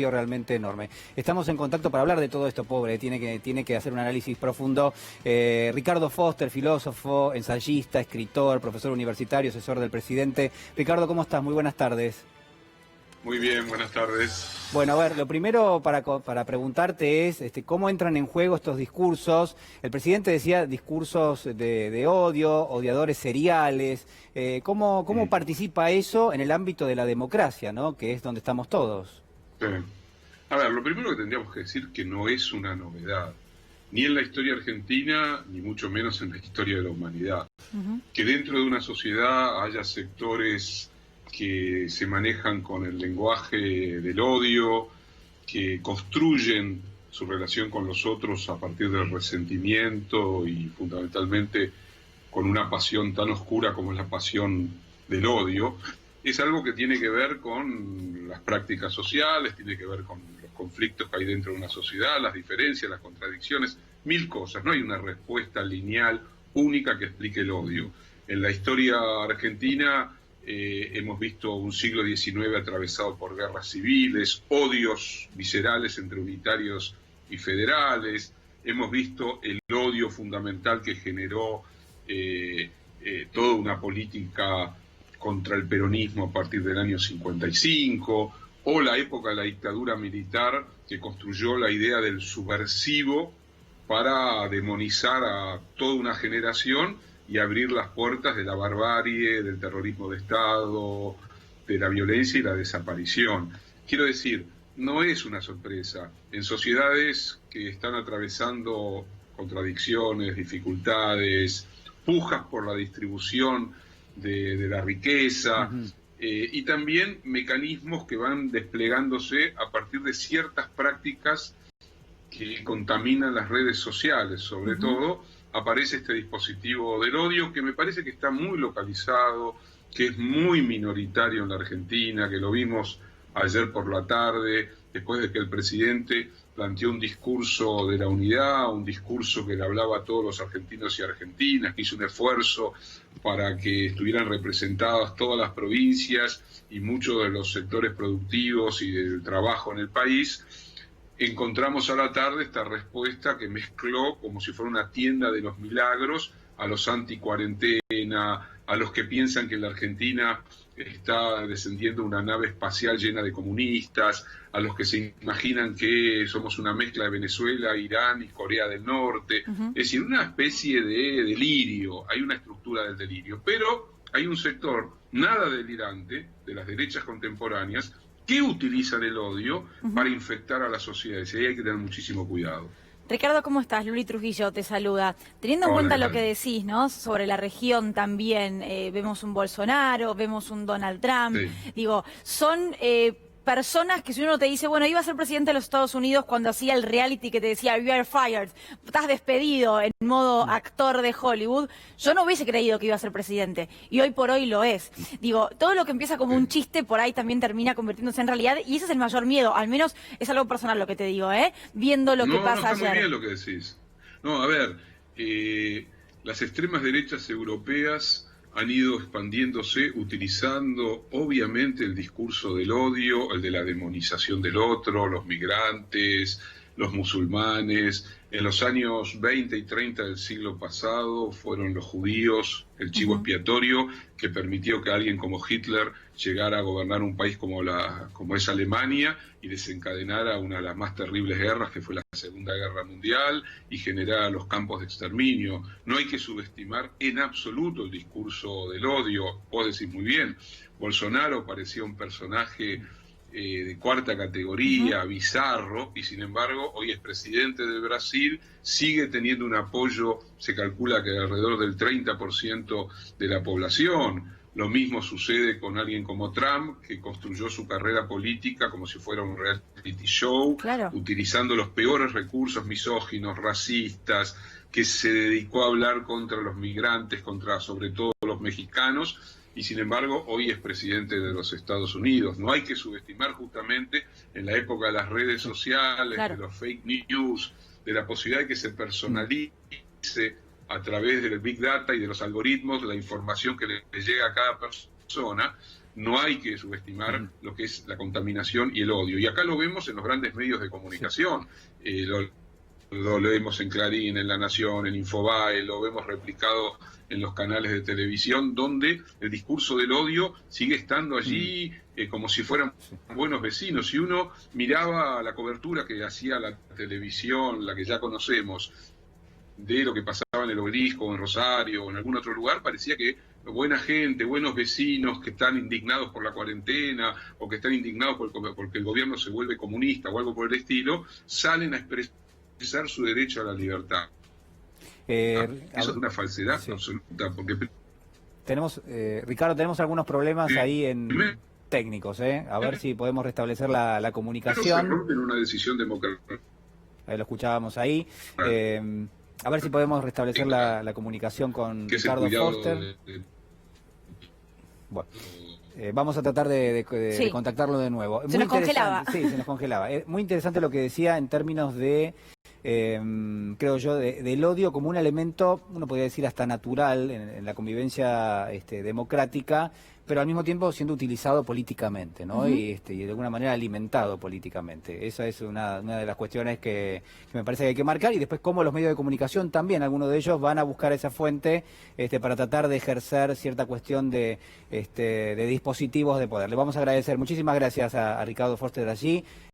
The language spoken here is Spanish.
realmente enorme. Estamos en contacto para hablar de todo esto, pobre, tiene que hacer un análisis profundo. Ricardo Foster, filósofo, ensayista, escritor, profesor universitario, asesor del presidente. Ricardo, ¿cómo estás? Muy buenas tardes. Muy bien, buenas tardes. Bueno, a ver, lo primero para preguntarte es cómo entran en juego estos discursos. El presidente decía discursos de odio, odiadores seriales. ¿Cómo participa eso en el ámbito de la democracia, ¿no? Que es donde estamos todos? Sí. A ver, lo primero que tendríamos que decir que no es una novedad, ni en la historia argentina, ni mucho menos en la historia de la humanidad. Que dentro de una sociedad haya sectores que se manejan con el lenguaje del odio, que construyen su relación con los otros a partir del resentimiento y fundamentalmente con una pasión tan oscura como es la pasión del odio, es algo que tiene que ver con las prácticas sociales, tiene que ver con los conflictos que hay dentro de una sociedad, las diferencias, las contradicciones, mil cosas. No hay una respuesta lineal única que explique el odio. En la historia argentina hemos visto un siglo XIX atravesado por guerras civiles, odios viscerales entre unitarios y federales. Hemos visto el odio fundamental que generó toda una política contra el peronismo a partir del año 55, o la época de la dictadura militar que construyó la idea del subversivo para demonizar a toda una generación y abrir las puertas de la barbarie, del terrorismo de Estado, de la violencia y la desaparición. Quiero decir, no es una sorpresa. En sociedades que están atravesando contradicciones, dificultades, pujas por la distribución de la riqueza, y también mecanismos que van desplegándose a partir de ciertas prácticas que contaminan las redes sociales, sobre todo, aparece este dispositivo del odio que me parece que está muy localizado, que es muy minoritario en la Argentina, que lo vimos ayer por la tarde, después de que el presidente planteó un discurso de la unidad, un discurso que le hablaba a todos los argentinos y argentinas, que hizo un esfuerzo para que estuvieran representadas todas las provincias y muchos de los sectores productivos y del trabajo en el país. Encontramos a la tarde esta respuesta que mezcló como si fuera una tienda de los milagros a los anti-cuarentena, a los que piensan que la Argentina está descendiendo una nave espacial llena de comunistas, a los que se imaginan que somos una mezcla de Venezuela, Irán y Corea del Norte. Es decir, una especie de delirio, hay una estructura del delirio, pero hay un sector nada delirante de las derechas contemporáneas que utilizan el odio para infectar a las sociedades, y ahí hay que tener muchísimo cuidado. Ricardo, ¿cómo estás? Luli Trujillo te saluda. Teniendo en cuenta lo que decís, ¿no? Sobre la región también, vemos un Bolsonaro, vemos un Donald Trump, digo, son personas que si uno te dice, bueno, iba a ser presidente de los Estados Unidos cuando hacía el reality que te decía, you are fired, estás despedido en modo actor de Hollywood, yo no hubiese creído que iba a ser presidente, y hoy por hoy lo es. Digo, todo lo que empieza como un chiste por ahí también termina convirtiéndose en realidad, y ese es el mayor miedo, al menos es algo personal lo que te digo, viendo lo que pasa ayer. No, está muy bien lo que decís. No, a ver, las extremas derechas europeas han ido expandiéndose utilizando obviamente el discurso del odio, el de la demonización del otro, los migrantes, los musulmanes. En los años 20 y 30 del siglo pasado fueron los judíos el chivo expiatorio que permitió que alguien como Hitler llegara a gobernar un país como es Alemania y desencadenara una de las más terribles guerras que fue la Segunda Guerra Mundial y generara los campos de exterminio. No hay que subestimar en absoluto el discurso del odio. Vos decís muy bien, Bolsonaro parecía un personaje de cuarta categoría, bizarro, y sin embargo hoy es presidente de Brasil, sigue teniendo un apoyo, se calcula que alrededor del 30% de la población. Lo mismo sucede con alguien como Trump, que construyó su carrera política como si fuera un reality show, utilizando los peores recursos misóginos, racistas, que se dedicó a hablar contra los migrantes, contra sobre todo los mexicanos, y sin embargo hoy es presidente de los Estados Unidos. No hay que subestimar justamente en la época de las redes sociales, de los fake news, de la posibilidad de que se personalice a través del Big Data y de los algoritmos la información que le llega a cada persona. no hay que subestimar lo que es la contaminación y el odio. Y acá lo vemos en los grandes medios de comunicación. Lo vemos en Clarín, en La Nación, en Infobae, lo vemos replicado en los canales de televisión, donde el discurso del odio sigue estando allí como si fueran buenos vecinos. Si uno miraba la cobertura que hacía la televisión, la que ya conocemos, de lo que pasaba en el Obelisco, o en Rosario, o en algún otro lugar, parecía que buena gente, buenos vecinos que están indignados por la cuarentena, o que están indignados porque el gobierno se vuelve comunista o algo por el estilo, salen a expresar su derecho a la libertad. Eso es una falsedad absoluta, porque Ricardo, tenemos algunos problemas ahí técnicos, a ver si podemos restablecer la comunicación. Se rompen una decisión democrática. Lo escuchábamos ahí. A ver si podemos restablecer la comunicación con Ricardo Foster. Bueno, vamos a tratar de contactarlo de nuevo. Se nos congelaba. Sí, se nos congelaba. Muy interesante lo que decía en términos de, creo yo, del odio como un elemento, uno podría decir hasta natural en la convivencia democrática, pero al mismo tiempo siendo utilizado políticamente, ¿no? Y de alguna manera alimentado políticamente. Esa es una de las cuestiones que me parece que hay que marcar, y después cómo los medios de comunicación también, algunos de ellos van a buscar esa fuente para tratar de ejercer cierta cuestión de dispositivos de poder. Le vamos a agradecer. Muchísimas gracias a Ricardo Foster allí.